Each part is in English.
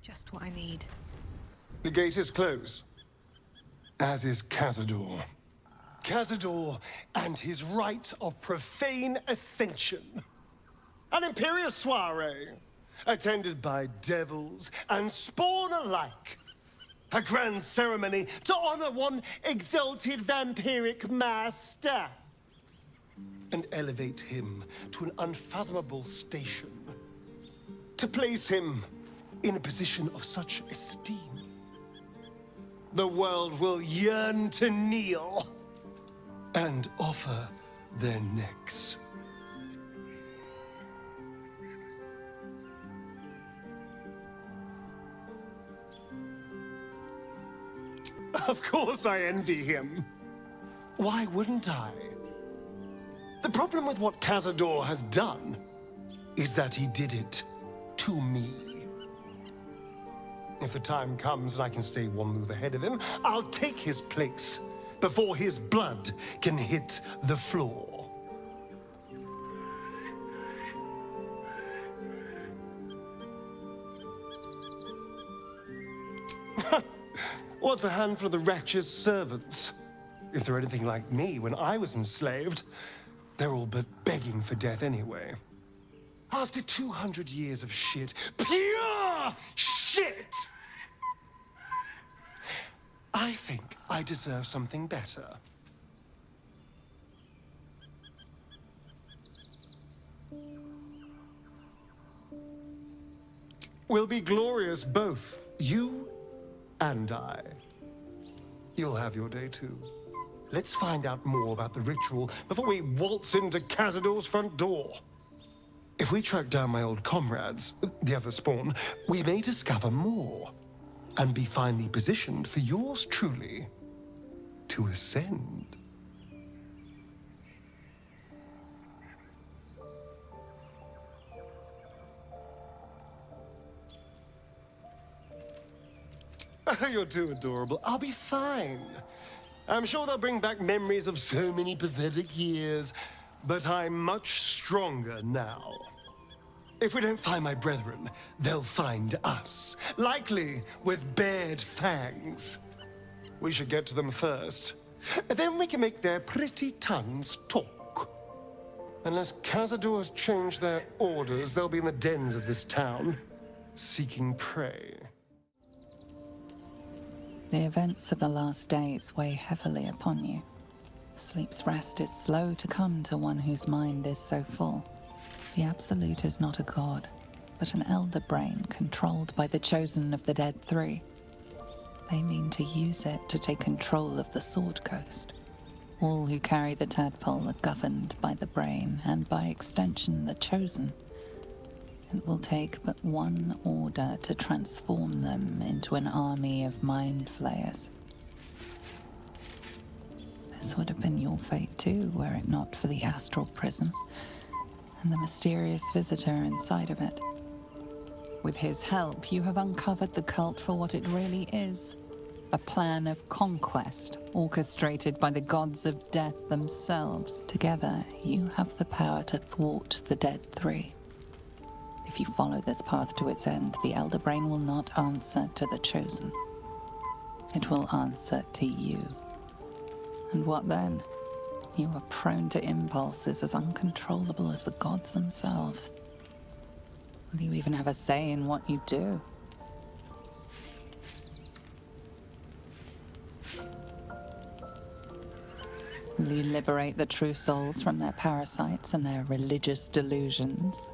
Just what I need. The gate is closed, as is Cazador. Cazador and his rite of profane ascension. An imperial soiree, attended by devils and spawn alike. A grand ceremony to honor one exalted vampiric master. And elevate him to an unfathomable station. To place him in a position of such esteem. The world will yearn to kneel and offer their necks. Of course I envy him. Why wouldn't I? The problem with what Cazador has done is that he did it to me. If the time comes and I can stay one move ahead of him, I'll take his place before his blood can hit the floor. What's a handful of the wretch's servants? If they're anything like me when I was enslaved, they're all but begging for death anyway. After 200 years of shit, pure shit! I think I deserve something better. We'll be glorious both, you and I. You'll have your day too. Let's find out more about the ritual before we waltz into Cazador's front door. If we track down my old comrades, the other spawn, we may discover more and be finally positioned for yours truly to ascend. You're too adorable. I'll be fine. I'm sure they'll bring back memories of so many pathetic years, but I'm much stronger now. If we don't find my brethren, they'll find us, likely with bared fangs. We should get to them first. Then we can make their pretty tongues talk. Unless Cazador has changed their orders, they'll be in the dens of this town, seeking prey. The events of the last days weigh heavily upon you. Sleep's rest is slow to come to one whose mind is so full. The Absolute is not a god, but an elder brain controlled by the chosen of the Dead Three. They mean to use it to take control of the Sword Coast. All who carry the tadpole are governed by the brain, and by extension the chosen. It will take but one order to transform them into an army of mind flayers. This would have been your fate too, were it not for the astral prison and the mysterious visitor inside of it. With his help, you have uncovered the cult for what it really is. A plan of conquest, orchestrated by the gods of death themselves. Together, you have the power to thwart the Dead Three. If you follow this path to its end, the Elder Brain will not answer to the Chosen. It will answer to you. And what then? You are prone to impulses as uncontrollable as the gods themselves. Will you even have a say in what you do? Will you liberate the true souls from their parasites and their religious delusions?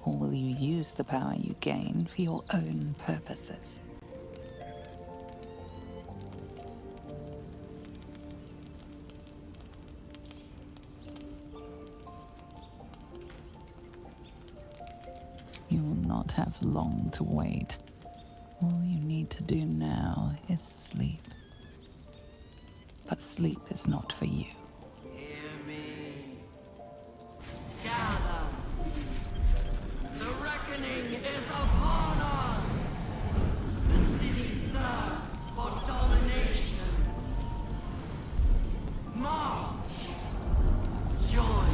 Or will you use the power you gain for your own purposes? You will not have long to wait. All you need to do now is sleep. But sleep is not for you. Hear me. Gather. The reckoning is upon us. The city thirsts for domination. March. Join.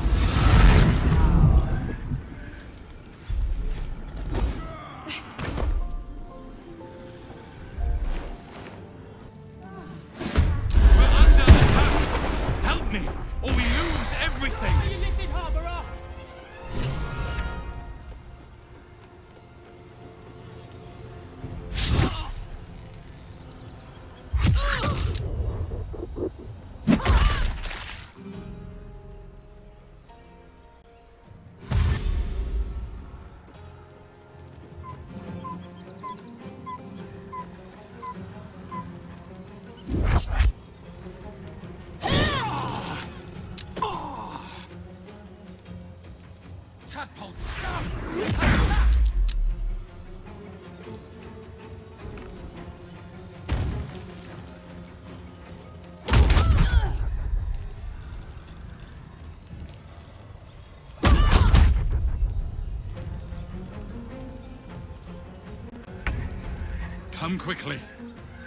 Come quickly.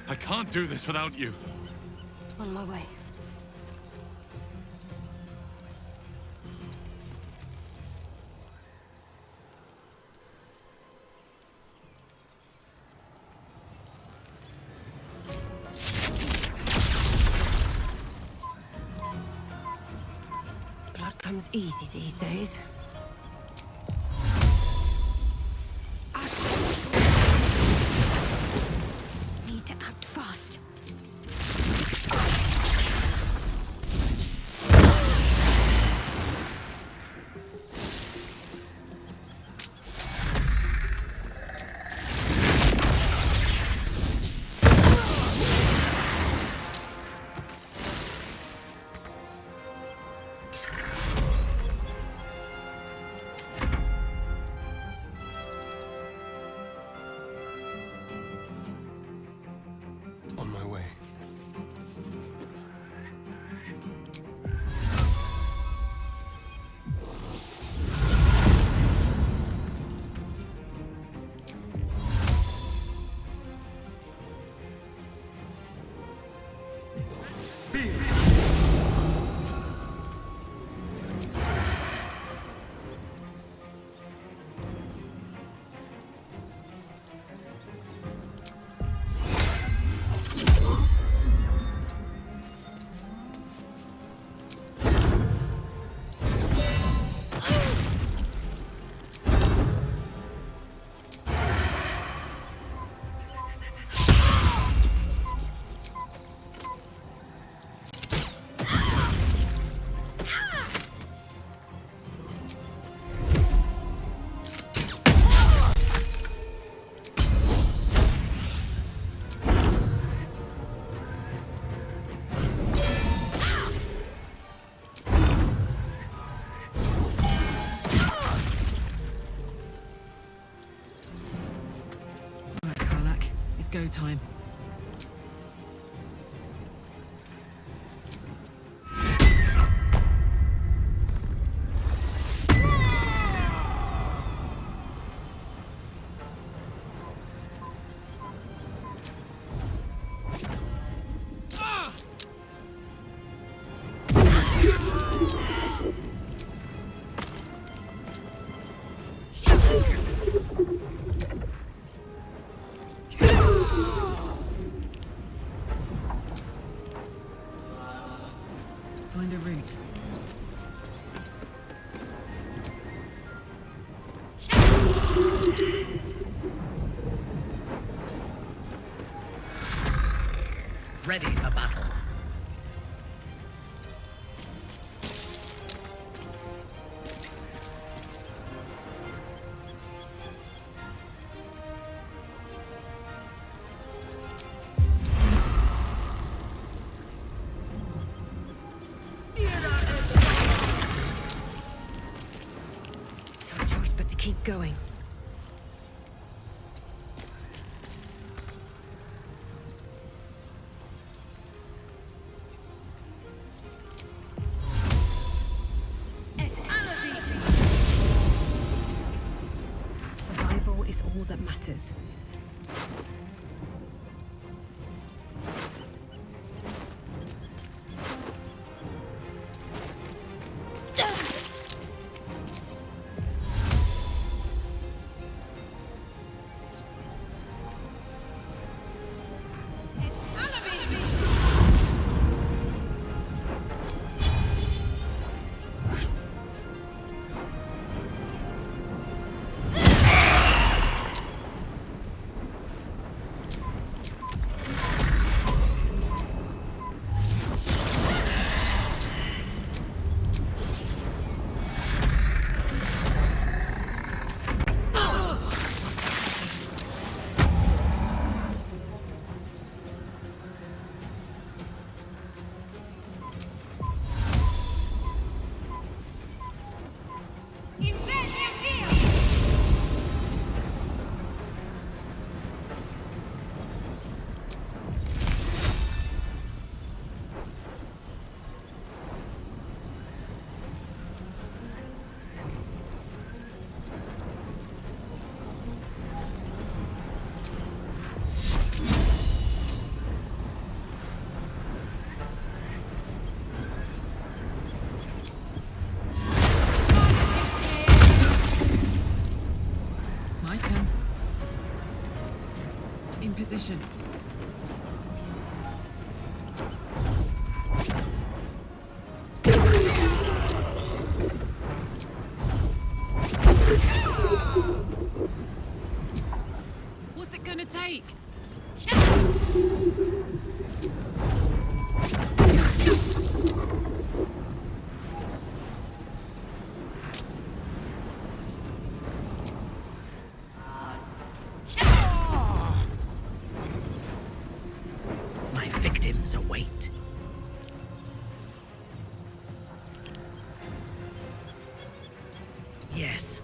I can't do this without you. On my way. Blood comes easy these days. Need to act fast. On my way. Go time. Find a route. Ready for battle. No choice but to keep going. Survival is all that matters. In position. What's it gonna take? My victims await. Yes.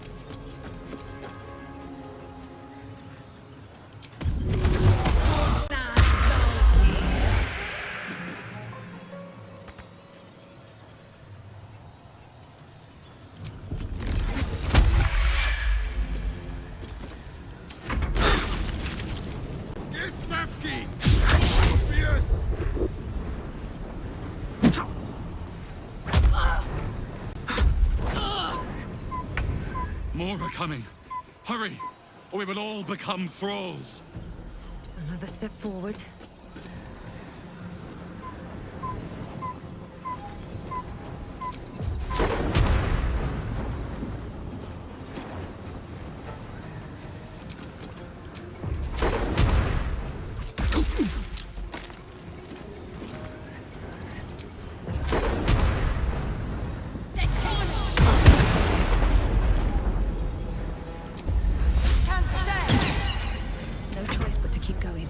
More are coming. Hurry, or we will all become thralls. Another step forward. No choice but to keep going.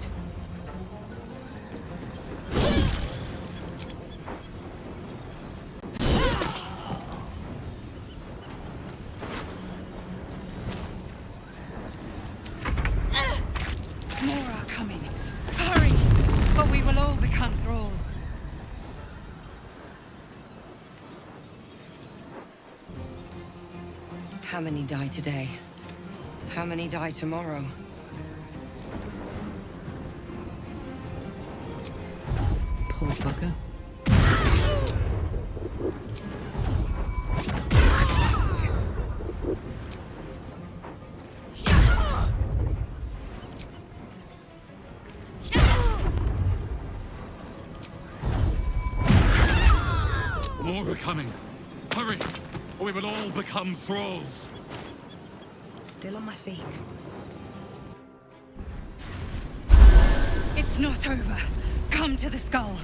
More are coming. Hurry, or we will all become thralls. How many die today? How many die tomorrow? Poor fucker. More are coming. Hurry, or we will all become thralls. Still on my feet. It's not over. Come to the skull.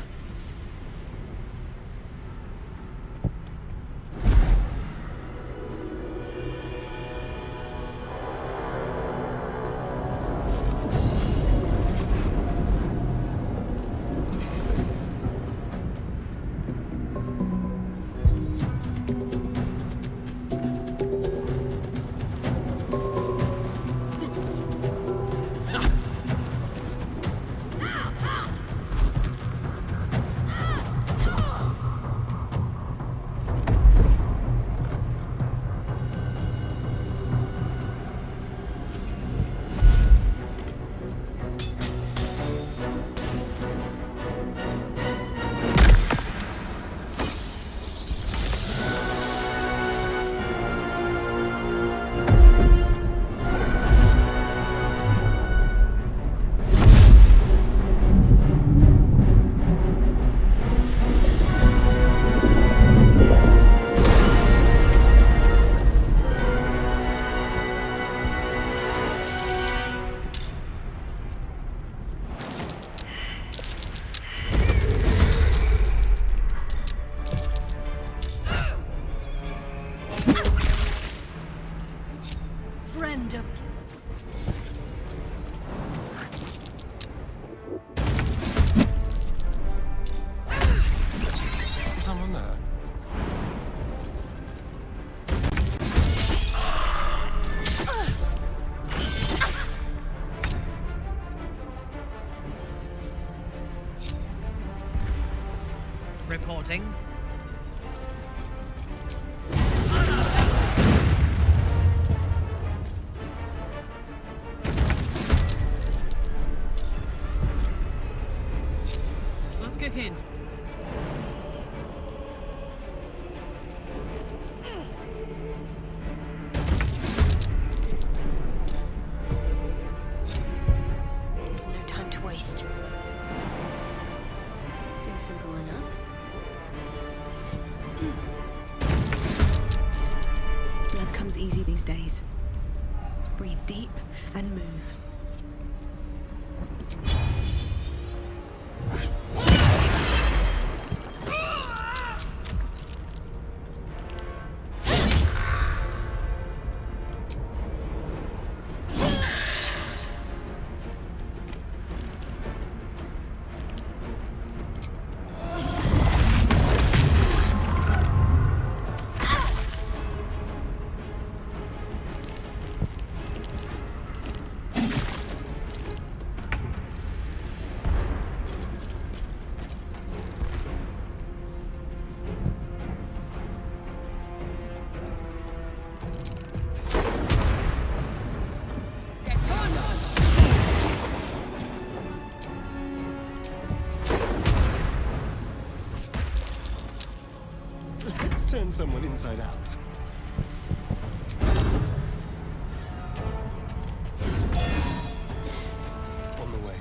Friend of... Someone there? Reporting. What's cooking? There's no simple enough. Blood comes easy these days. Breathe deep and move. Let's turn someone inside out. On the way.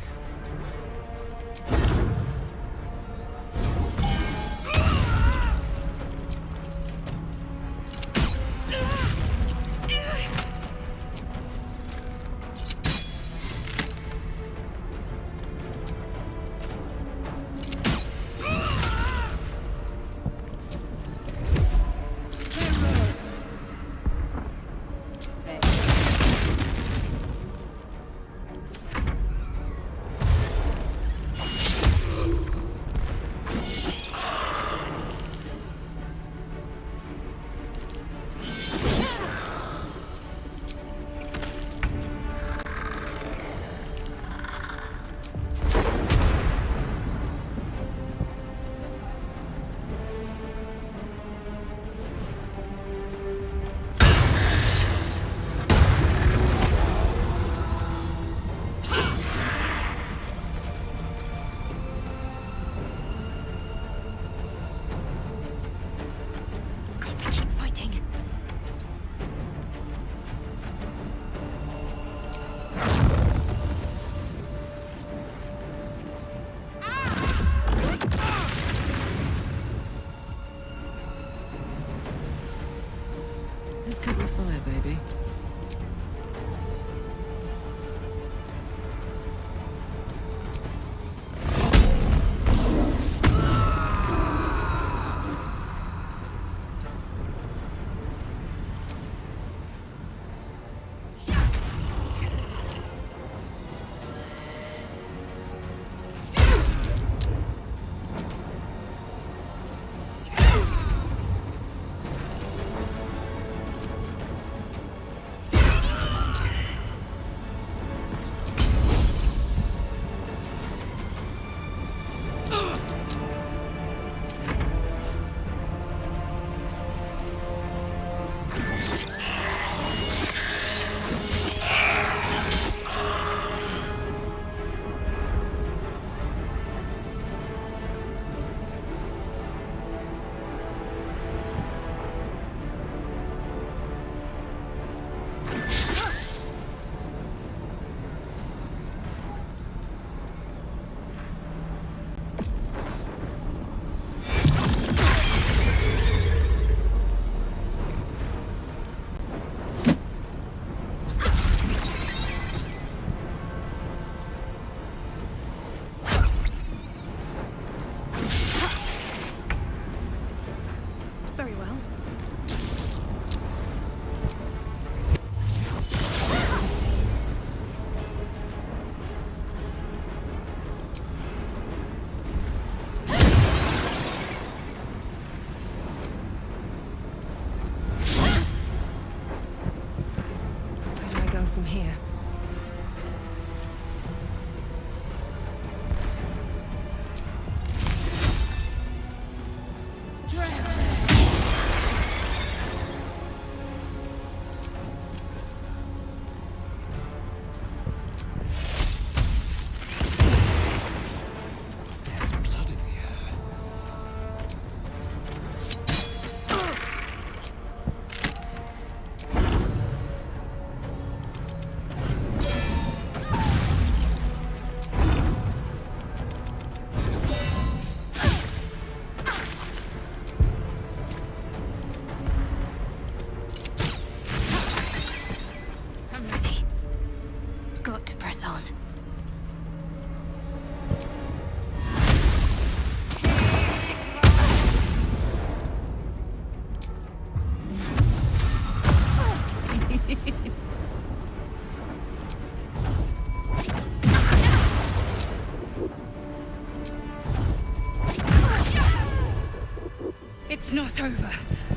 It's not over.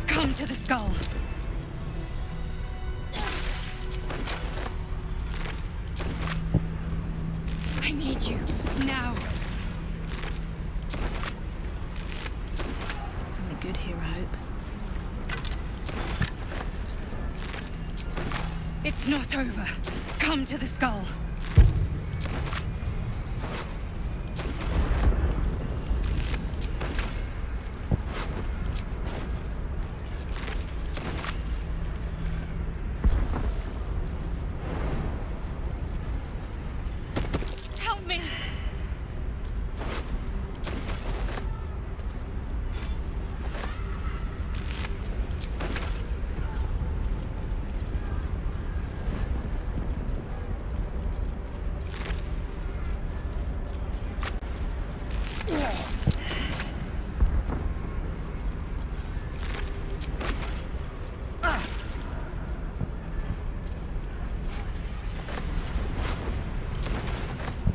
Come to the skull. I need you, now. Something good here, I hope. It's not over. Come to the skull. Help me!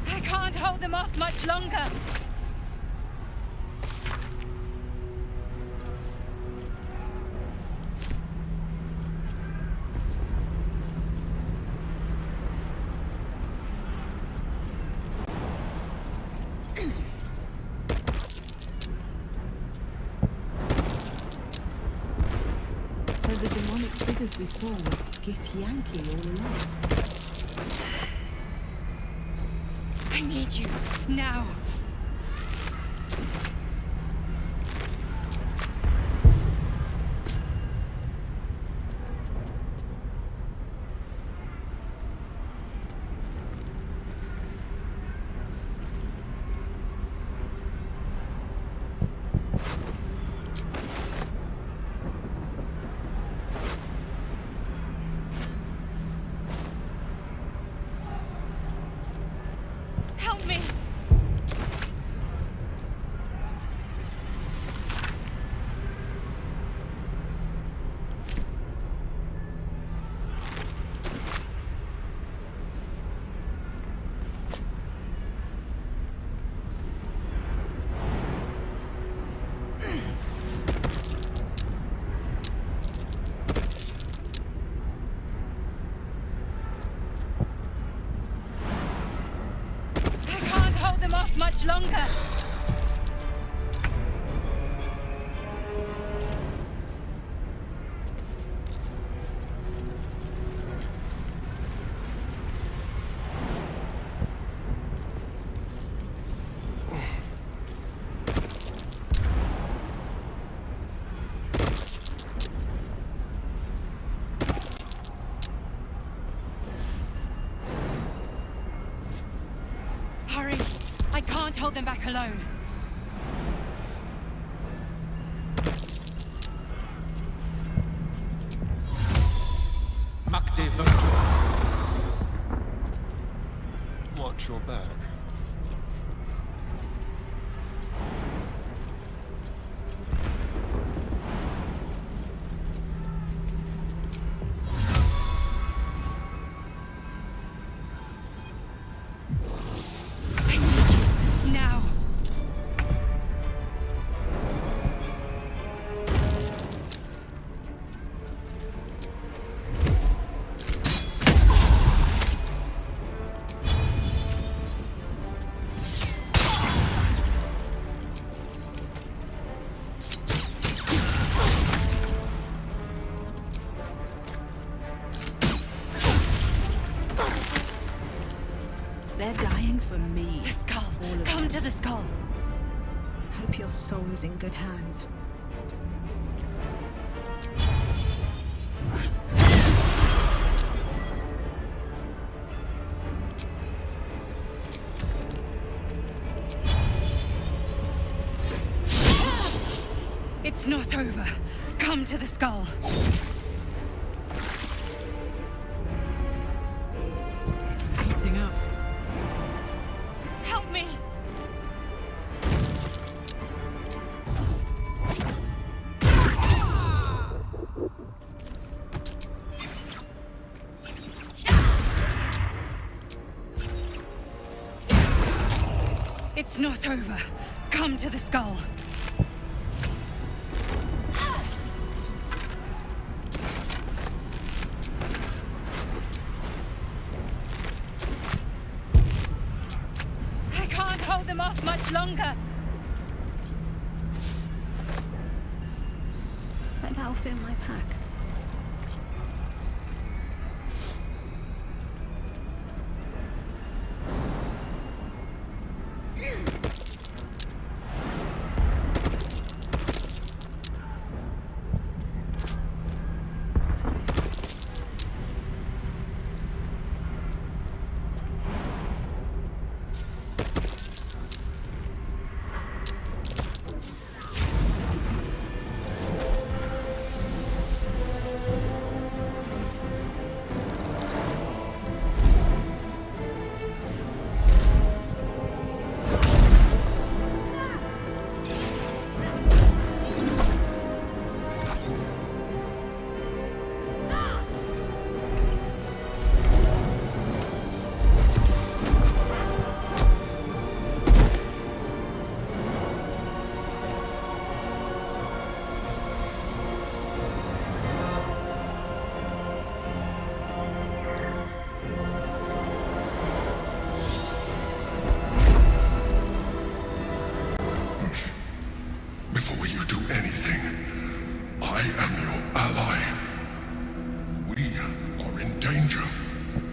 I can't hold them off much longer. So the demonic figures we saw were Githyanki all along. I need you, now. Help me! I can't hold them off much longer. Hurry! I can't hold them back alone. Watch your back. I need you, now. They're dying for me. The skull. All of Come them. to the skull. Hope your soul is in good hands. It's not over. Come to the skull. Heating up. Help me! It's not over. Come to the skull. hold them off much longer. Let Val fill my pack. Before you do anything, I am your ally. We are in danger.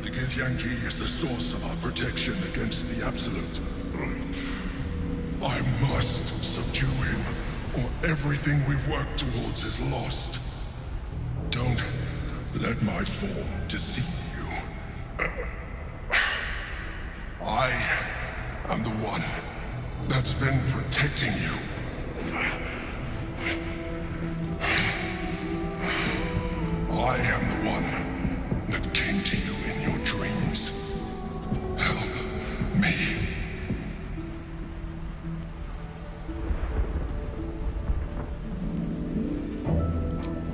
The Githyanki is the source of our protection against the Absolute. I must subdue him, or everything we've worked towards is lost. Don't let my form deceive you. I am the one that's been protecting you. I am the one that came to you in your dreams. Help me.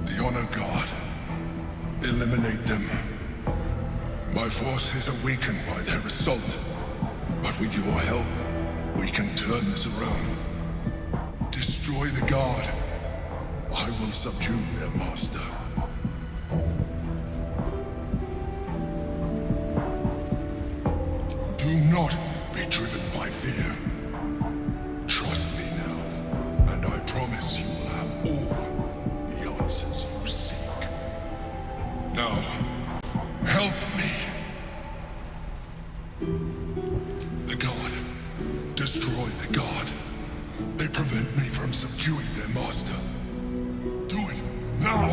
The Honor Guard. Eliminate them. My force is weakened by their assault, but with your help, we can turn this around. Destroy the Guard. I will subdue their master. Do not be driven by fear. Trust me now, and I promise you will have all the answers you seek. Now, help me. The God. Destroy the God. They prevent me from subduing their master. Do it now!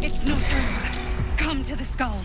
It's not over. Come to the skull.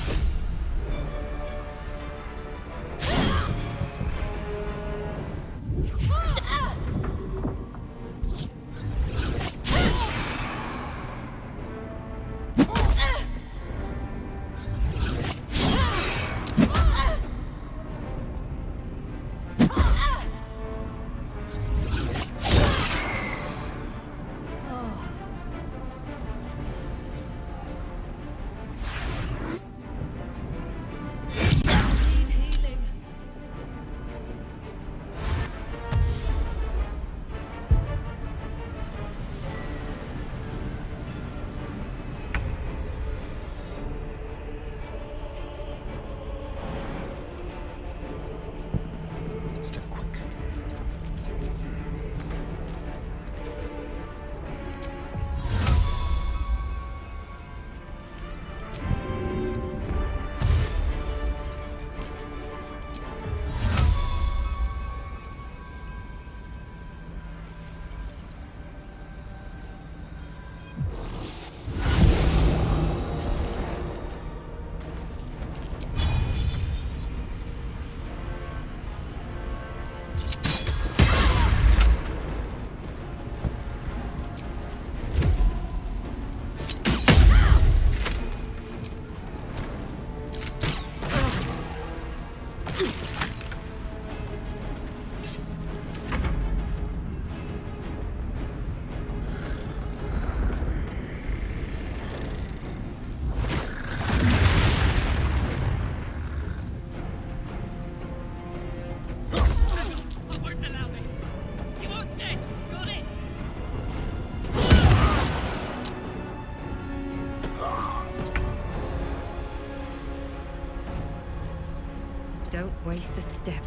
Don't waste a step.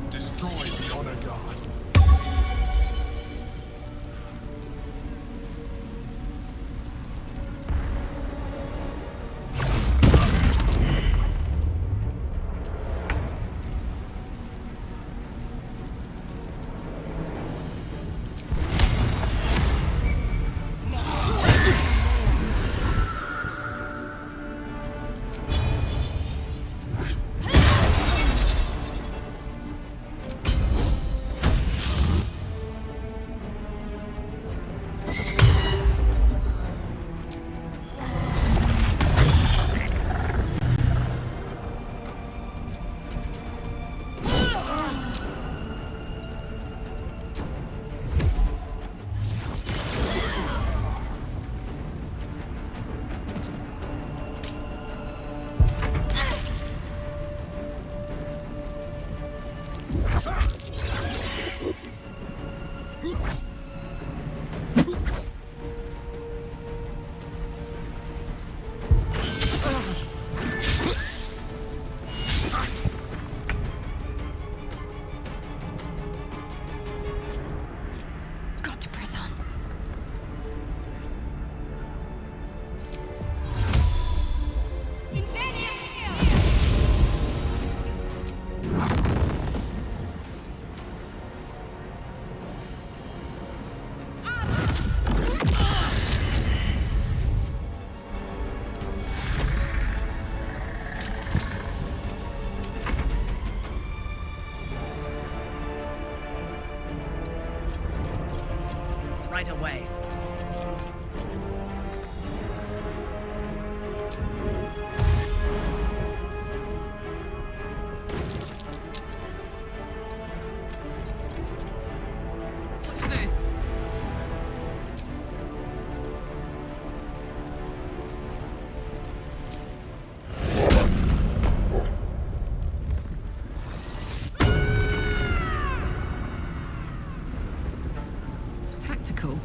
Destroy the honor guard. Got to press on. Right away. Watch this. Tactical,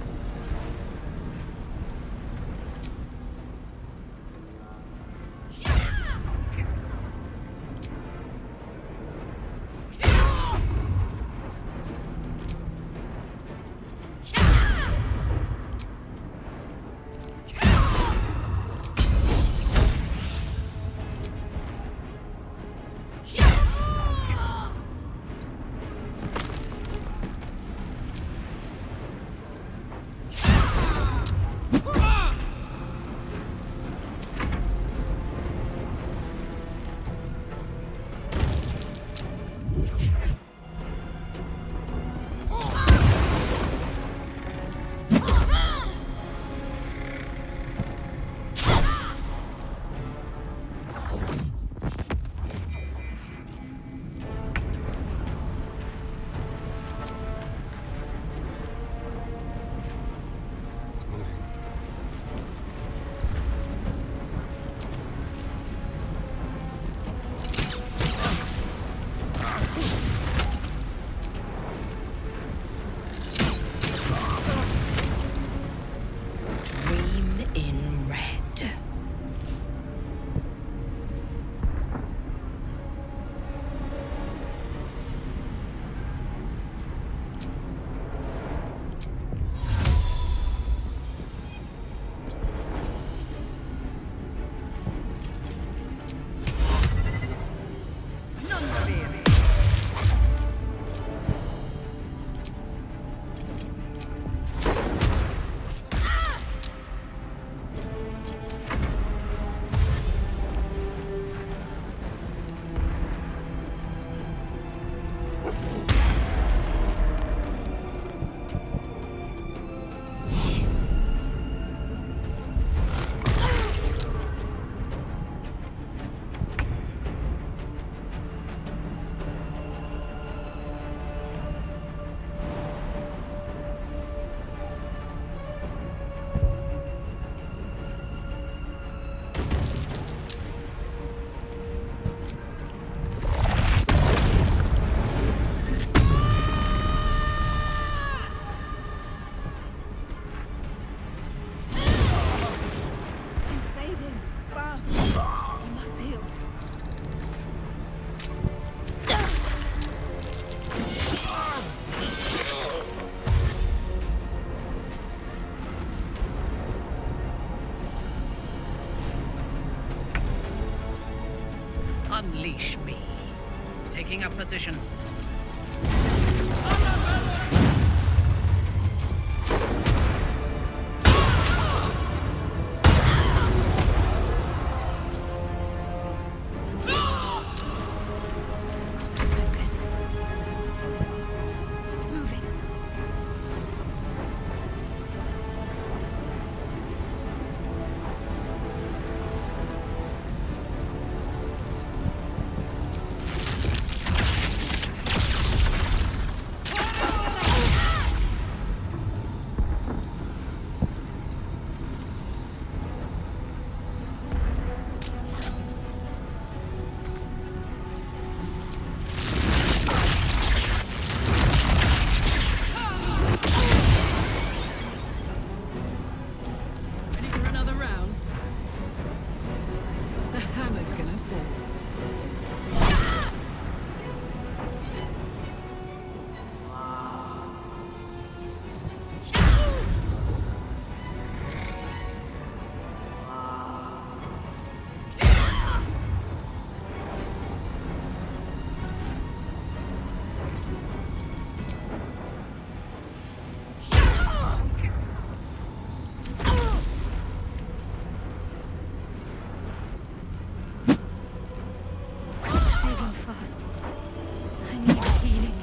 Unleash me. Taking up position. Focus. Moving. Ready for another round? The hammer's gonna fall. Moving fast. I need healing.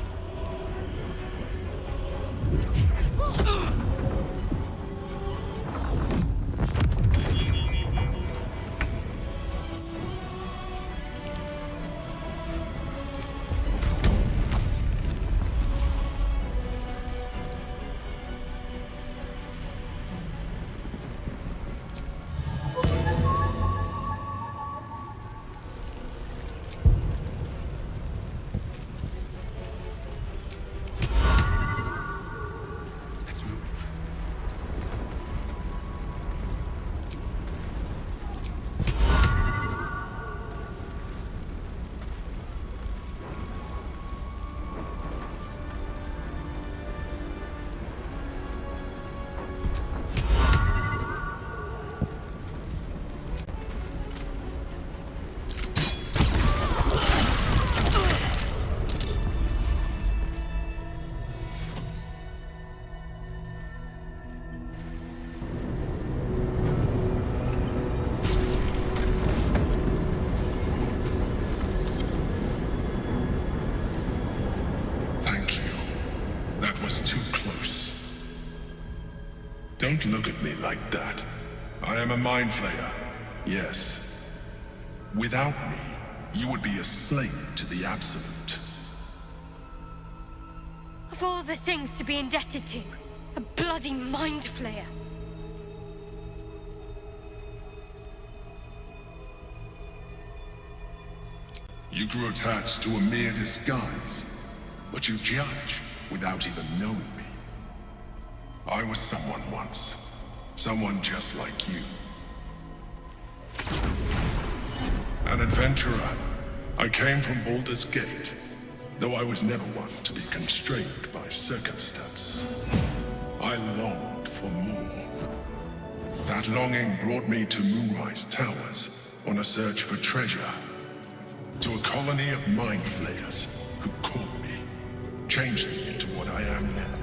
Let's move. Thank you. That was too close. Don't look at me like that. I am a mind flayer. Yes. Without me, you would be a slave to the Absolute. Of all the things to be indebted to, a bloody mind flayer. You grew attached to a mere disguise, but you judge without even knowing me. I was someone once, someone just like you. An adventurer. I came from Baldur's Gate, though I was never one to be constrained by circumstance. I longed for more. That longing brought me to Moonrise Towers on a search for treasure. To a colony of mind flayers who caught me, changed me into what I am now.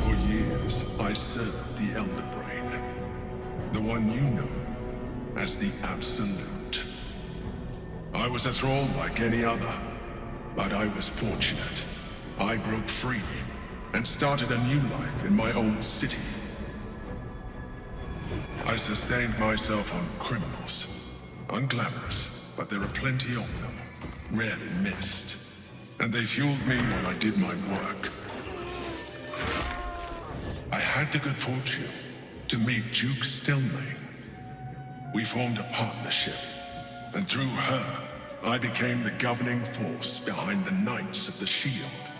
For years, I served the Elder Brain, the one you know as the Absolute. I was a thrall like any other, but I was fortunate. I broke free and started a new life in my old city. I sustained myself on criminals. Unglamorous, but there are plenty of them. Rarely missed. And they fueled me while I did my work. I had the good fortune to meet Duke Stelmane. We formed a partnership, and through her, I became the governing force behind the Knights of the Shield,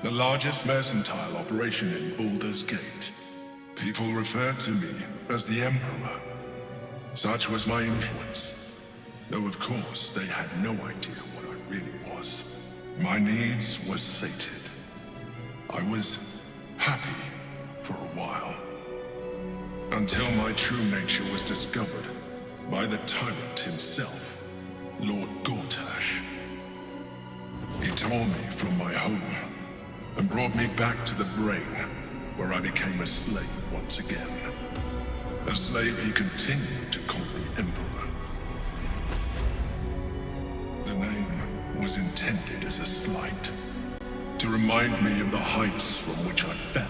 the largest mercantile operation in Baldur's Gate. People referred to me as the Emperor. Such was my influence, though of course they had no idea what I really was. My needs were sated. I was happy for a while. Until my true nature was discovered by the tyrant himself, Lord Gortash. He tore me from my home and brought me back to the brain, where I became a slave once again. A slave he continued to call me Emperor. The name was intended as a slight, to remind me of the heights from which I fell.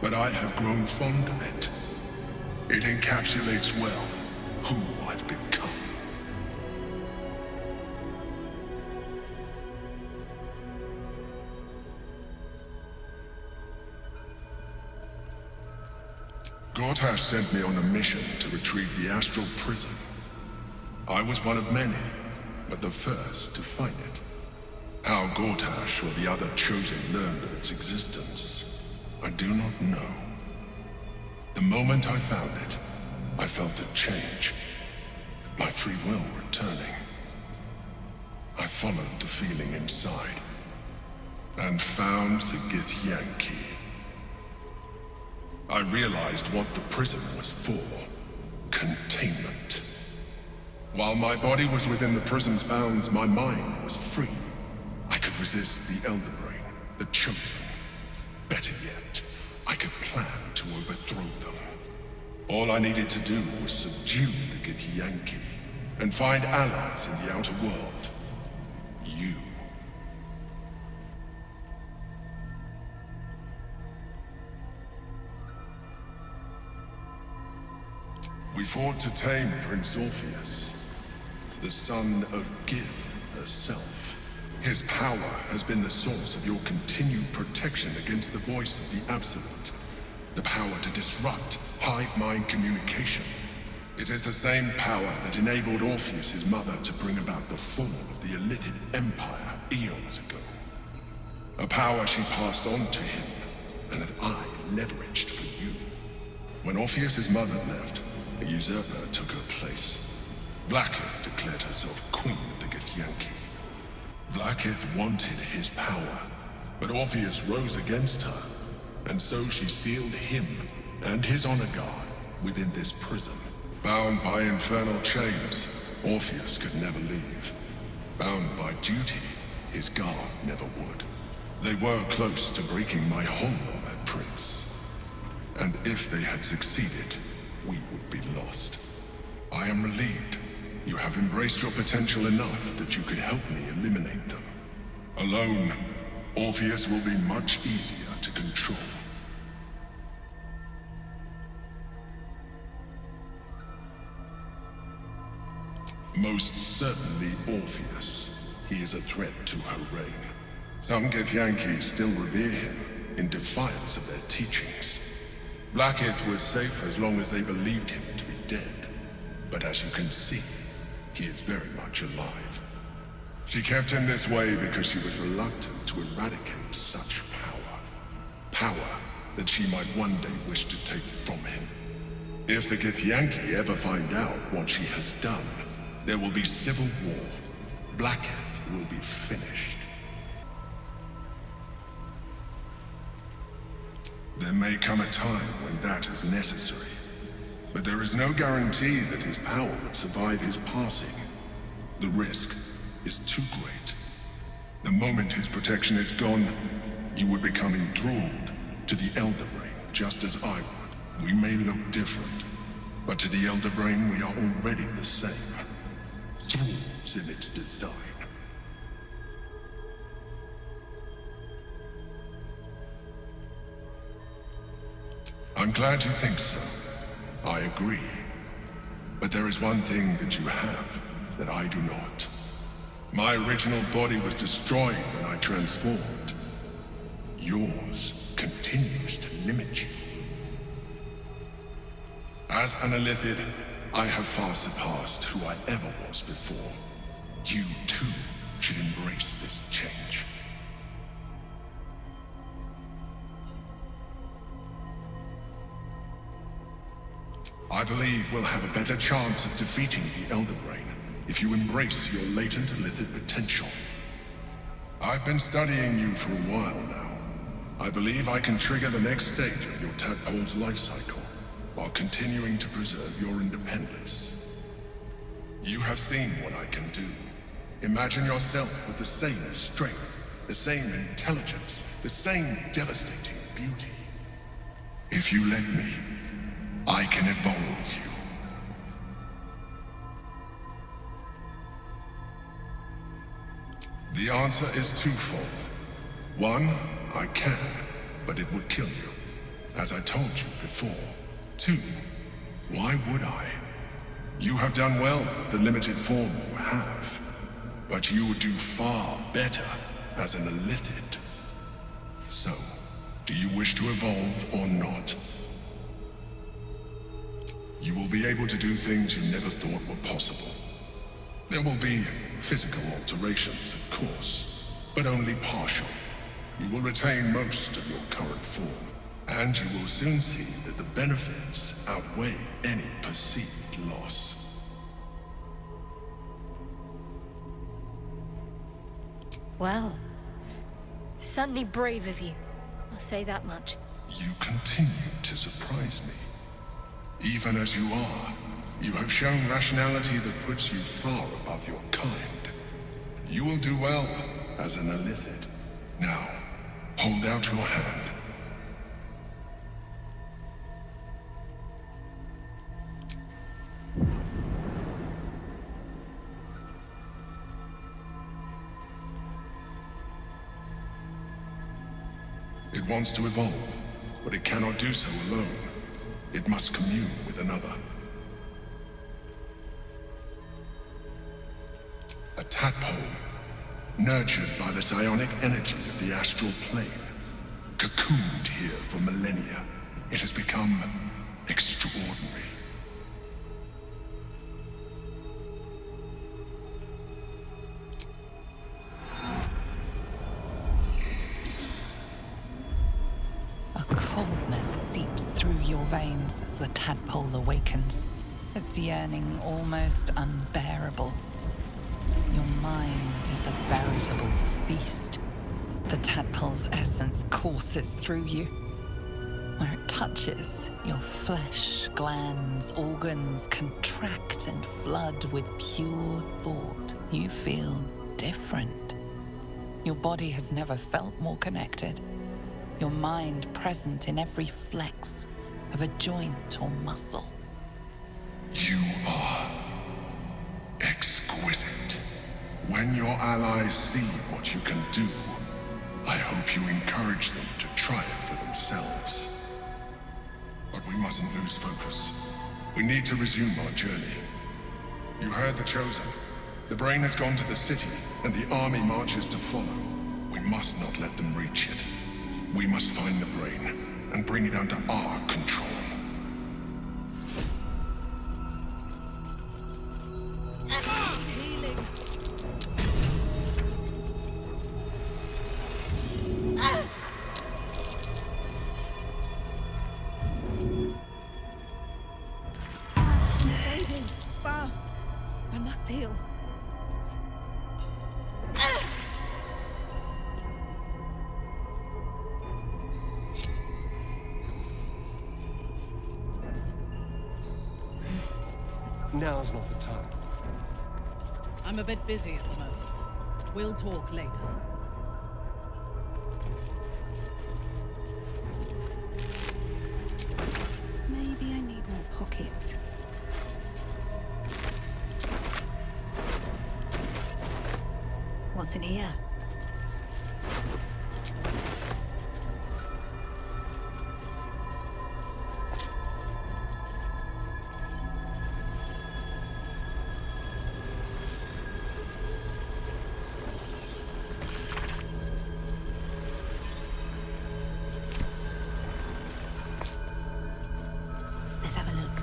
But I have grown fond of it. It encapsulates well who I've become. Gortash sent me on a mission to retrieve the astral prison. I was one of many, but the first to find it. How Gortash or the other chosen learned of its existence, I do not know. The moment I found it, I felt a change, my free will returning. I followed the feeling inside, and found the Githyanki. I realized what the prison was for: containment. While my body was within the prison's bounds, my mind was free. I could resist the Elder Brain, the Chosen. Better yet, I could plan to overthrow them. All I needed to do was subdue the Githyanki and find allies in the outer world. You. We fought to tame Prince Orpheus, the son of Gith herself. His power has been the source of your continued protection against the voice of the Absolute. The power to disrupt hive mind communication. It is the same power that enabled Orpheus's mother to bring about the fall of the Illithid Empire eons ago. A power she passed on to him, and that I leveraged for you. When Orpheus's mother left, a usurper took her place. Vlaakith declared herself queen of the Githyanki. Vlaakith wanted his power, but Orpheus rose against her, and so she sealed him and his honor guard within this prison. Bound by infernal chains, Orpheus could never leave. Bound by duty, his guard never would. They were close to breaking my hold on that prince. And if they had succeeded, we would be lost. I am relieved. You have embraced your potential enough that you could help me eliminate them. Alone, Orpheus will be much easier to control. Most certainly Orpheus. He is a threat to her reign. Some Githyanki still revere him, in defiance of their teachings. Vlaakith was safe as long as they believed him to be dead. But as you can see, he is very much alive. She kept him this way because she was reluctant to eradicate such power. Power that she might one day wish to take from him. If the Githyanki ever find out what she has done, there will be civil war. Vlaakith will be finished. There may come a time when that is necessary, but there is no guarantee that his power would survive his passing. The risk is too great. The moment his protection is gone, you would become enthralled to the Elder Brain, just as I would. We may look different, but to the Elder Brain we are already the same. Thralls in its design. I'm glad you think so. I agree. But there is one thing that you have that I do not. My original body was destroyed when I transformed. Yours continues to limit you. As an Illithid, I have far surpassed who I ever was before. You, too, should embrace this change. I believe we'll have a better chance of defeating the Elder Brain if you embrace your latent Illithid potential. I've been studying you for a while now. I believe I can trigger the next stage of your tadpole's life cycle. while continuing to preserve your independence. You have seen what I can do. Imagine yourself with the same strength, the same intelligence, the same devastating beauty. If you let me, I can evolve you. The answer is twofold. One, I can, but it would kill you, as I told you before. Two, why would I? You have done well with the limited form you have, but you would do far better as an Illithid. So, do you wish to evolve or not? You will be able to do things you never thought were possible. There will be physical alterations, of course, but only partial. You will retain most of your current form, and you will soon see that the benefits outweigh any perceived loss. Well, certainly brave of you. I'll say that much. You continue to surprise me. Even as you are, you have shown rationality that puts you far above your kind. You will do well as an Illithid. Now, hold out your hand. It wants to evolve, but it cannot do so alone. It must commune with another. A tadpole, nurtured by the psionic energy of the astral plane. Cocooned here for millennia, it has become extraordinary. A coldness seeps through your veins as the tadpole awakens, its yearning almost unbearable. Your mind is a veritable feast. The tadpole's essence courses through you. Where it touches, your flesh, glands, organs contract and flood with pure thought. You feel different. Your body has never felt more connected. Your mind present in every flex of a joint or muscle. You are exquisite. When your allies see what you can do, I hope you encourage them to try it for themselves. But we mustn't lose focus. We need to resume our journey. You heard the Chosen. The brain has gone to the city, and the army marches to follow. We must not let them reach it. We must find the brain, and bring it under our control. Healing. Fading. Fast. I must heal. Now's not the time. I'm a bit busy at the moment. We'll talk later. Maybe I need more pockets. What's in here? Let's have a look.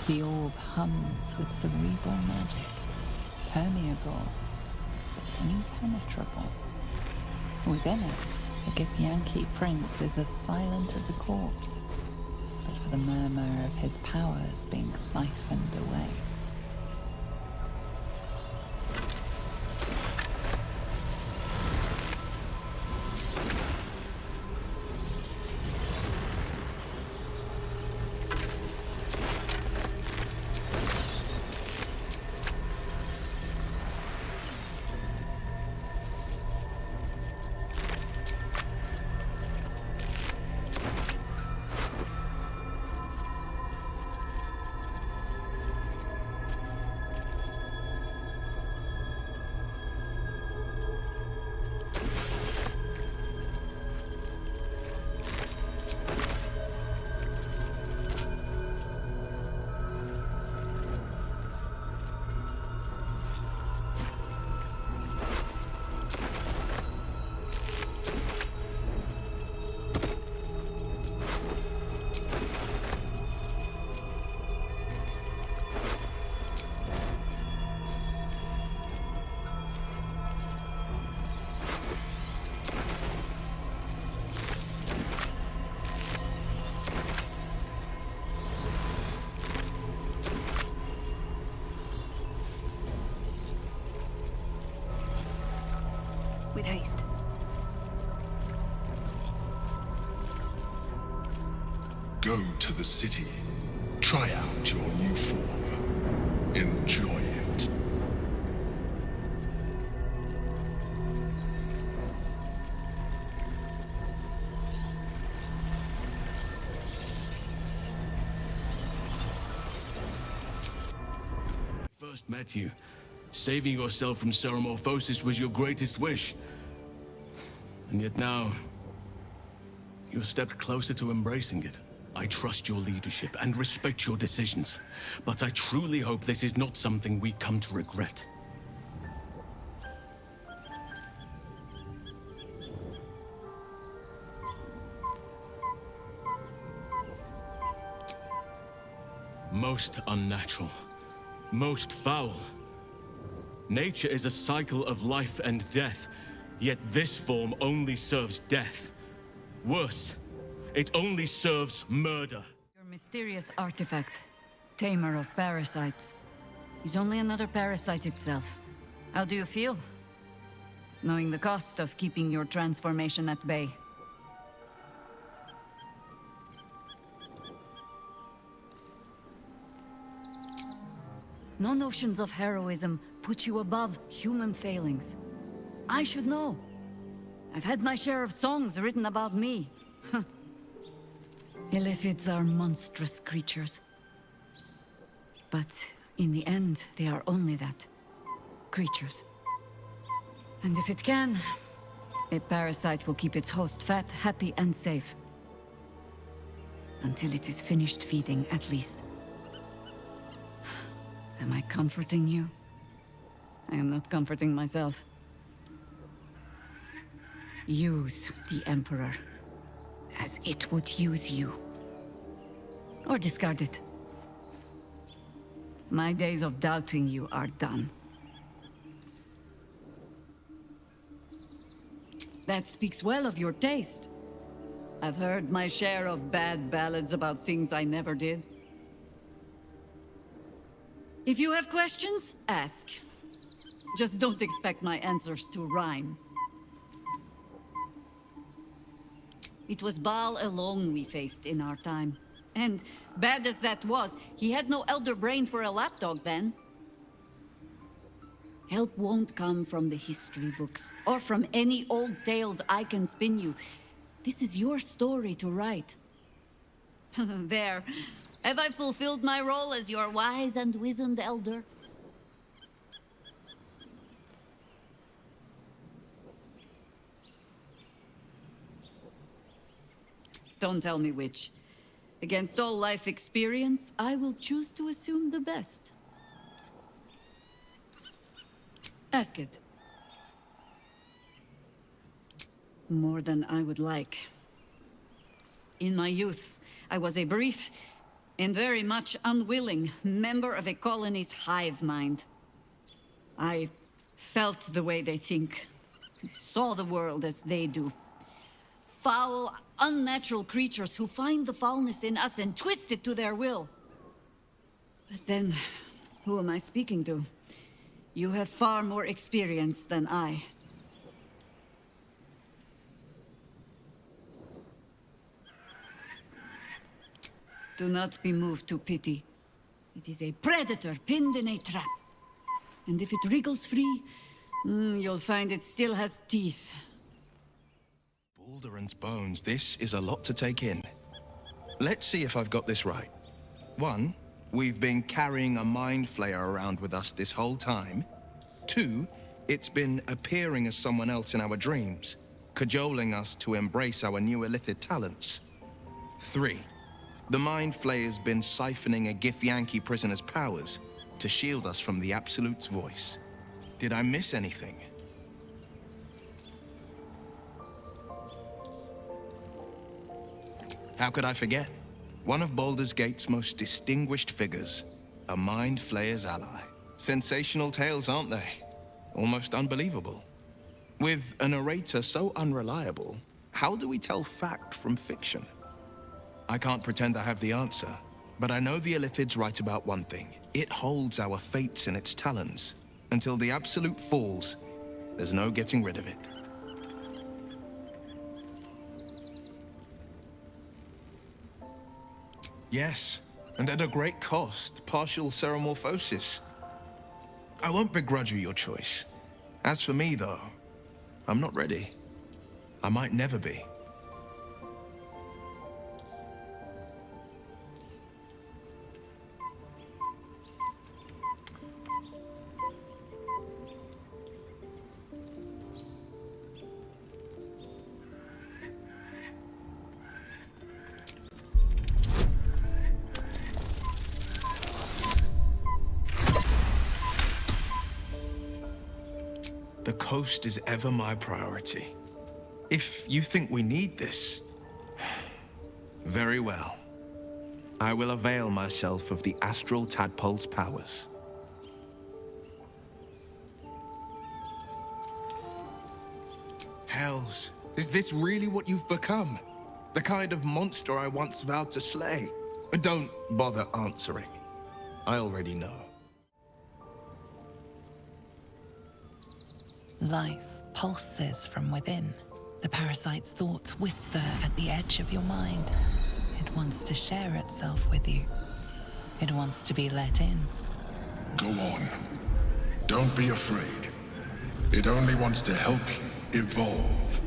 The orb hums with cerebral magic, permeable, but impenetrable. Within it, the Githyanki prince is as silent as a corpse, but for the murmur of his powers being siphoned away. With haste. Go to the city. Try out your new form. Enjoy it. First met you, saving yourself from ceremorphosis was your greatest wish. And yet now, you've stepped closer to embracing it. I trust your leadership and respect your decisions, but I truly hope this is not something we come to regret. Most unnatural, most foul. Nature is a cycle of life and death, yet this form only serves death. Worse, it only serves murder. Your mysterious artifact, tamer of parasites, is only another parasite itself. How do you feel? Knowing the cost of keeping your transformation at bay. No notions of heroism put you above human failings. I should know. I've had my share of songs written about me. Illithids are monstrous creatures. But in the end, they are only that. Creatures. And if it can, a parasite will keep its host fat, happy, and safe. Until it is finished feeding, at least. Am I comforting you? I am not comforting myself. Use the Emperor as it would use you. Or discard it. My days of doubting you are done. That speaks well of your taste. I've heard my share of bad ballads about things I never did. If you have questions, ask. Just don't expect my answers to rhyme. It was Baal alone we faced in our time. And, bad as that was, he had no elder brain for a lapdog then. Help won't come from the history books, or from any old tales I can spin you. This is your story to write. There. Have I fulfilled my role as your wise and wizened elder? Don't tell me which. Against all life experience, I will choose to assume the best. Ask it. More than I would like. In my youth, I was a brief and very much unwilling member of a colony's hive mind. I felt the way they think, saw the world as they do. Foul, Unnatural creatures who find the foulness in us and twist it to their will. But then, who am I speaking to? You have far more experience than I. Do not be moved to pity. It is a predator pinned in a trap. And if it wriggles free, you'll find it still has teeth. Baldur's bones, this is a lot to take in. Let's see if I've got this right. 1, we've been carrying a mind flayer around with us this whole time. 2, it's been appearing as someone else in our dreams, cajoling us to embrace our new illithid talents. 3, the mind flayer's been siphoning a Githyanki prisoner's powers to shield us from the Absolute's voice. Did I miss anything? How could I forget? One of Baldur's Gate's most distinguished figures, a mind flayer's ally. Sensational tales, aren't they? Almost unbelievable. With a narrator so unreliable, how do we tell fact from fiction? I can't pretend I have the answer, but I know the Illithid's right about one thing. It holds our fates in its talons. Until the Absolute falls, there's no getting rid of it. Yes, and at a great cost, partial ceremorphosis. I won't begrudge you your choice. As for me, though, I'm not ready. I might never be. The coast is ever my priority. If you think we need this, very well. I will avail myself of the astral tadpole's powers. Hells, is this really what you've become? The kind of monster I once vowed to slay? Don't bother answering. I already know. Life pulses from within. The parasite's thoughts whisper at the edge of your mind. It wants to share itself with you. It wants to be let in. Go on. Don't be afraid. It only wants to help you evolve.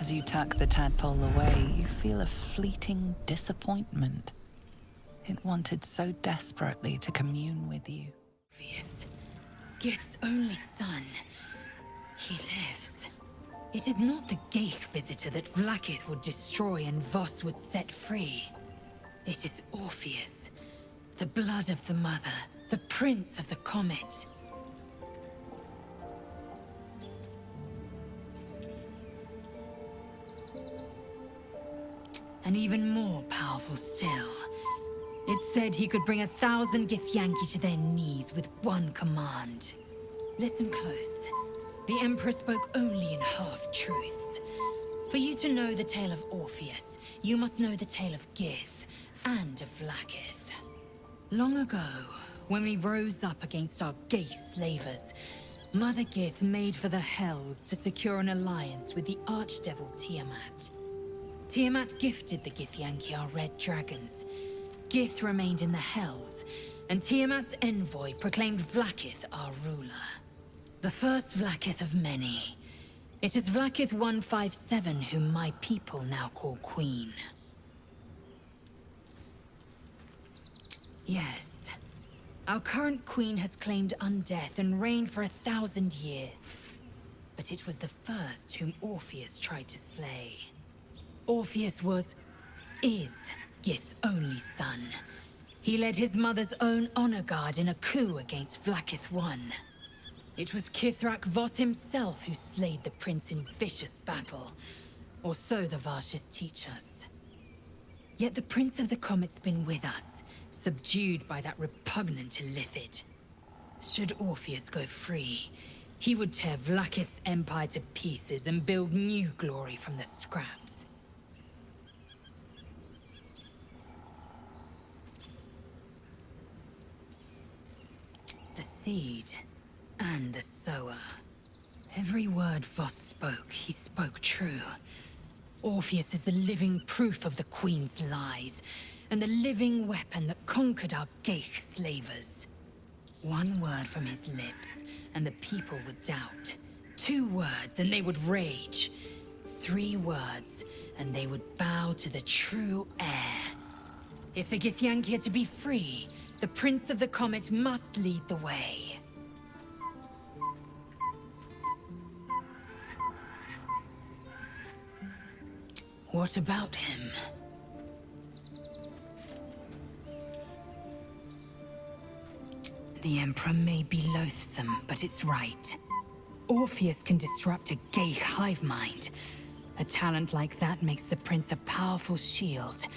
As you tuck the tadpole away, you feel a fleeting disappointment. It wanted so desperately to commune with you. Obvious. Gith's only son. He lives. It is not the Geich visitor that Vlaakith would destroy and Voss would set free. It is Orpheus, the blood of the mother, the prince of the comet. And even more powerful still. It said he could bring 1,000 Githyanki to their knees with one command. Listen close. The Emperor spoke only in half-truths. For you to know the tale of Orpheus, you must know the tale of Gith and of Vlaakith. Long ago, when we rose up against our gay slavers, Mother Gith made for the Hells to secure an alliance with the Archdevil Tiamat. Tiamat gifted the Githyanki our red dragons. Gith remained in the Hells, and Tiamat's envoy proclaimed Vlaakith our ruler. The first Vlaakith of many. It is Vlaakith 157 whom my people now call Queen. Yes. Our current queen has claimed undeath and reigned for 1,000 years. But it was the first whom Orpheus tried to slay. Orpheus is Gith's only son. He led his mother's own honor guard in a coup against Vlaakith I. It was Kithrak Voss himself who slayed the prince in vicious battle, or so the Varshas teach us. Yet the Prince of the Comet's been with us, subdued by that repugnant illithid. Should Orpheus go free, he would tear Vlaakith's empire to pieces and build new glory from the scraps. The seed and the sower. Every word Voss spoke, he spoke true. Orpheus is the living proof of the Queen's lies, and the living weapon that conquered our Geich slavers. One word from his lips, and the people would doubt. 2 words, and they would rage. 3 words, and they would bow to the true heir. If the Githyanki are to be free, the Prince of the Comet must lead the way. What about him? The Emperor may be loathsome, but it's right. Orpheus can disrupt a Geich hive mind. A talent like that makes the Prince a powerful shield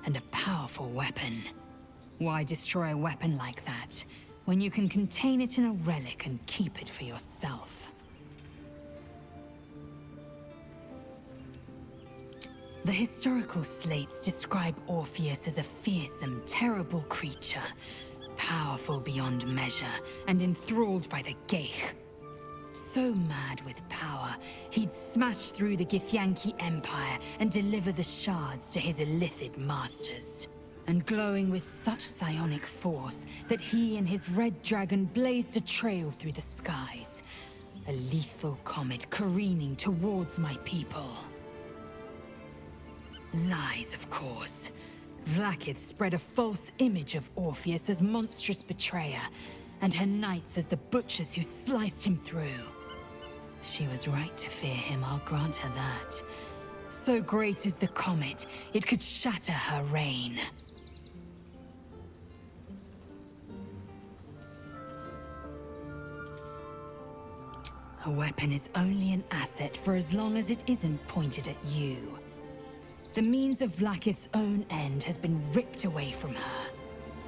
and a powerful weapon. Why destroy a weapon like that, when you can contain it in a relic and keep it for yourself? The historical slates describe Orpheus as a fearsome, terrible creature, powerful beyond measure, and enthralled by the Geich. So mad with power, he'd smash through the Githyanki Empire and deliver the shards to his illithid masters. And glowing with such psionic force that he and his red dragon blazed a trail through the skies. A lethal comet careening towards my people. Lies, of course. Vlaakith spread a false image of Orpheus as monstrous betrayer, and her knights as the butchers who sliced him through. She was right to fear him, I'll grant her that. So great is the comet, it could shatter her reign. A weapon is only an asset for as long as it isn't pointed at you. The means of Vlaakith's own end has been ripped away from her.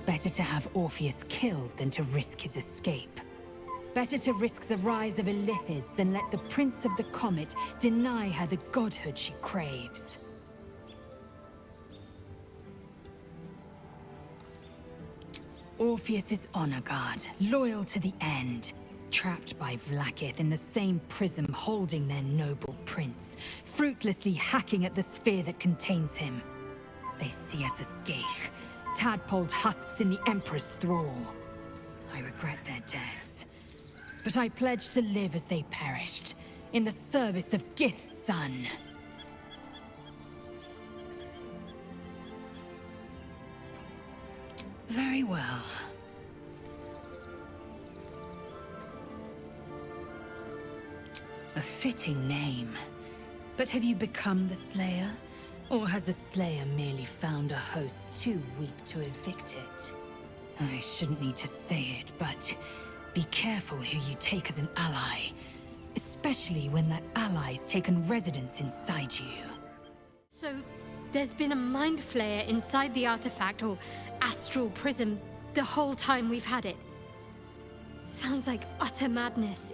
Better to have Orpheus killed than to risk his escape. Better to risk the rise of illithids than let the Prince of the Comet deny her the godhood she craves. Orpheus is honor guard, loyal to the end. Trapped by Vlaakith in the same prism holding their noble prince, fruitlessly hacking at the sphere that contains him. They see us as Geich, tadpoled husks in the Emperor's thrall. I regret their deaths, but I pledge to live as they perished, in the service of Gith's son. Very well. A fitting name. But have you become the Slayer? Or has a Slayer merely found a host too weak to evict it? I shouldn't need to say it, but be careful who you take as an ally. Especially when that ally's taken residence inside you. So, there's been a mind flayer inside the artifact, or astral prism, the whole time we've had it. Sounds like utter madness,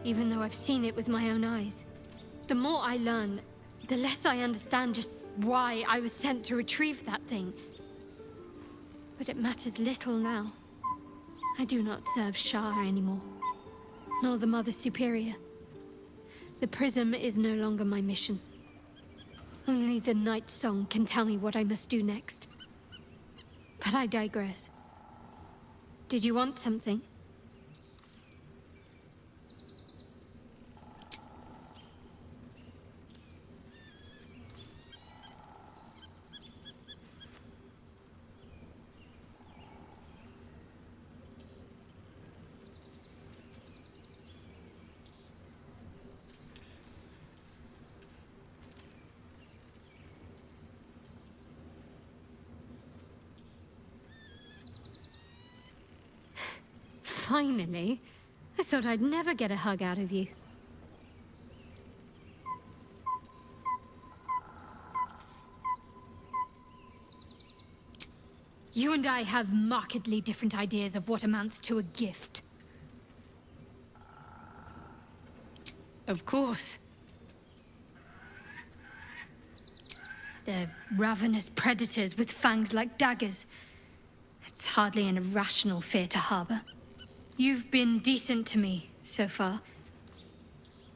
even though I've seen it with my own eyes. The more I learn, the less I understand just why I was sent to retrieve that thing. But it matters little now. I do not serve Shah anymore, nor the Mother Superior. The prism is no longer my mission. Only the Night Song can tell me what I must do next. But I digress. Did you want something? Finally. I thought I'd never get a hug out of you. You and I have markedly different ideas of what amounts to a gift. Of course. They're ravenous predators with fangs like daggers. It's hardly an irrational fear to harbor. You've been decent to me so far.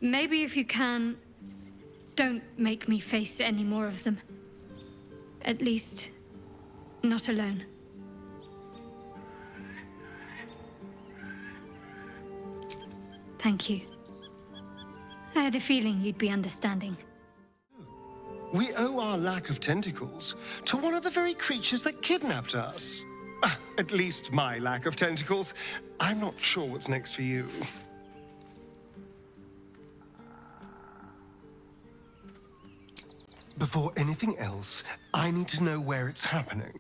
Maybe if you can, don't make me face any more of them. At least, not alone. Thank you. I had a feeling you'd be understanding. We owe our lack of tentacles to one of the very creatures that kidnapped us. At least my lack of tentacles. I'm not sure what's next for you. Before anything else, I need to know where it's happening.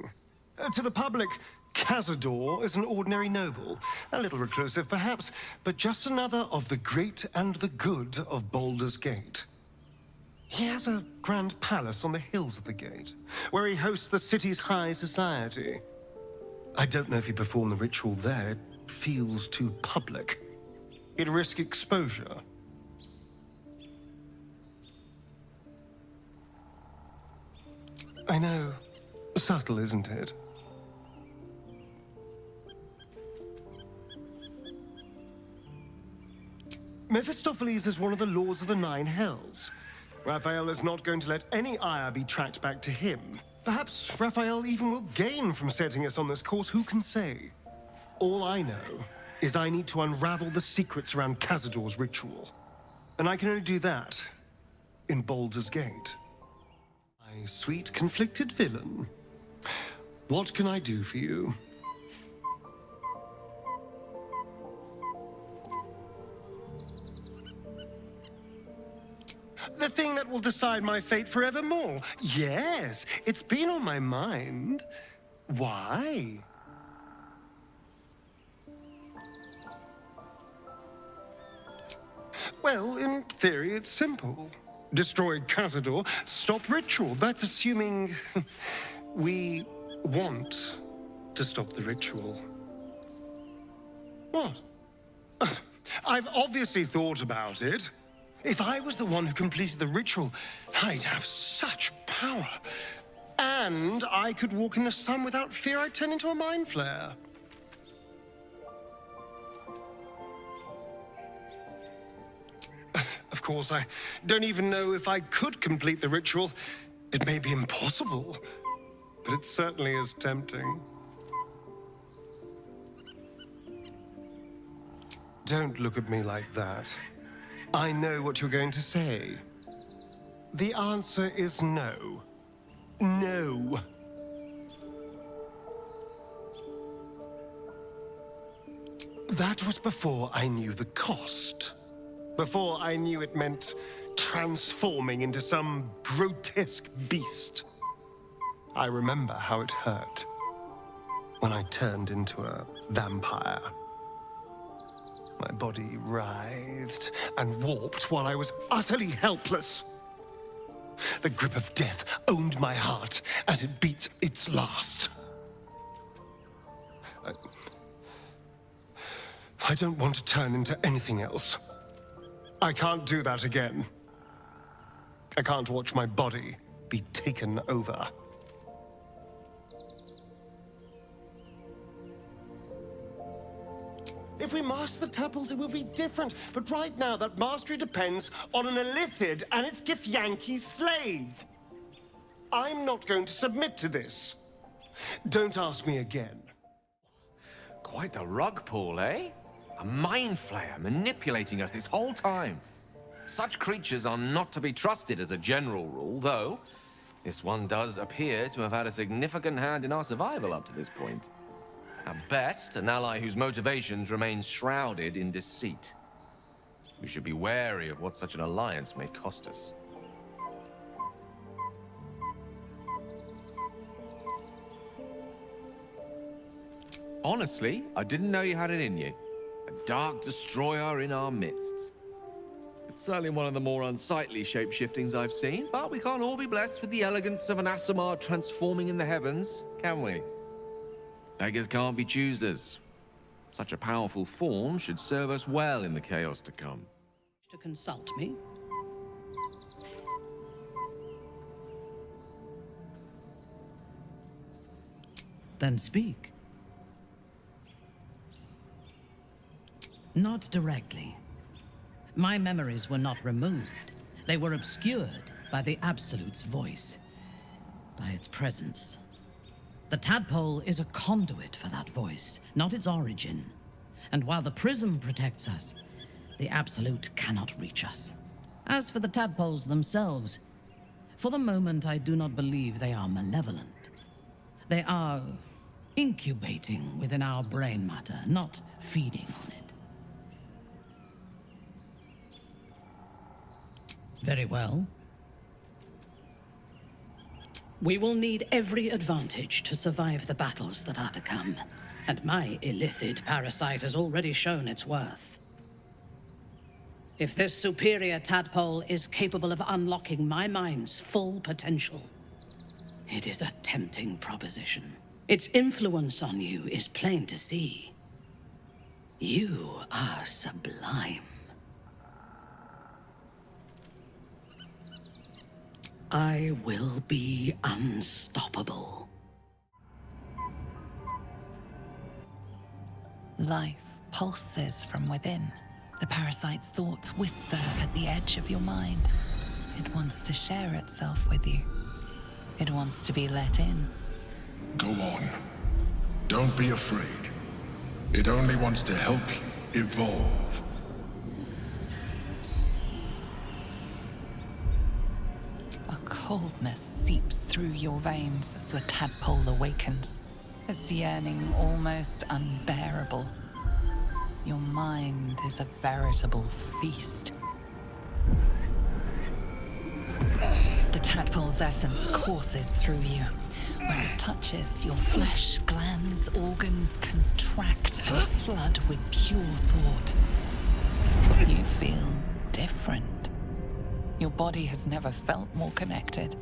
To the public, Cazador is an ordinary noble. A little reclusive, perhaps, but just another of the great and the good of Baldur's Gate. He has a grand palace on the hills of the gate, where he hosts the city's high society. I don't know if he'd perform the ritual there. It feels too public. He'd risk exposure. I know. Subtle, isn't it? Mephistopheles is one of the lords of the Nine Hells. Raphael is not going to let any ire be tracked back to him. Perhaps Raphael even will gain from setting us on this course, who can say? All I know is I need to unravel the secrets around Cazador's ritual. And I can only do that in Baldur's Gate. My sweet, conflicted villain. What can I do for you? The thing that will decide my fate forevermore. Yes, it's been on my mind. Why? Well, in theory, it's simple. Destroy Cazador, stop ritual. That's assuming we want to stop the ritual. What? I've obviously thought about it. If I was the one who completed the ritual, I'd have such power. And I could walk in the sun without fear I'd turn into a mind flare. Of course, I don't even know if I could complete the ritual. It may be impossible, but it certainly is tempting. Don't look at me like that. I know what you're going to say. The answer is no. No. That was before I knew the cost. Before I knew it meant transforming into some grotesque beast. I remember how it hurt when I turned into a vampire. My body writhed and warped while I was utterly helpless. The grip of death owned my heart as it beat its last. I don't want to turn into anything else. I can't do that again. I can't watch my body be taken over. If we master the tuples, it will be different. But right now, that mastery depends on an Illithid and its Githyanki slave. I'm not going to submit to this. Don't ask me again. Quite the rug pull, eh? A mind flayer manipulating us this whole time. Such creatures are not to be trusted as a general rule, though this one does appear to have had a significant hand in our survival up to this point. At best, an ally whose motivations remain shrouded in deceit. We should be wary of what such an alliance may cost us. Honestly, I didn't know you had it in you. A dark destroyer in our midst. It's certainly one of the more unsightly shape-shiftings I've seen, but we can't all be blessed with the elegance of an Aasimar transforming in the heavens, can we? Beggars can't be choosers. Such a powerful form should serve us well in the chaos to come. to consult me? Then speak. Not directly. My memories were not removed. They were obscured by the Absolute's voice, by its presence. The tadpole is a conduit for that voice, not its origin. And while the prism protects us, the Absolute cannot reach us. As for the tadpoles themselves, for the moment I do not believe they are malevolent. They are incubating within our brain matter, not feeding on it. Very well. We will need every advantage to survive the battles that are to come, and my illithid parasite has already shown its worth. If this superior tadpole is capable of unlocking my mind's full potential, it is a tempting proposition. Its influence on you is plain to see. You are sublime. I will be unstoppable. Life pulses from within. The parasite's thoughts whisper at the edge of your mind. It wants to share itself with you. It wants to be let in. Go on. Don't be afraid. It only wants to help you evolve. A coldness seeps through your veins as the tadpole awakens. Its yearning almost unbearable. Your mind is a veritable feast. The tadpole's essence courses through you. Where it touches, your flesh, glands, organs contract and flood with pure thought. You feel different. Your body has never felt more connected.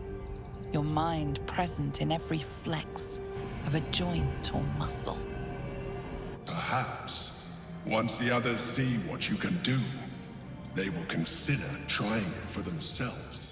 Your mind present in every flex of a joint or muscle. Perhaps, once the others see what you can do, they will consider trying it for themselves.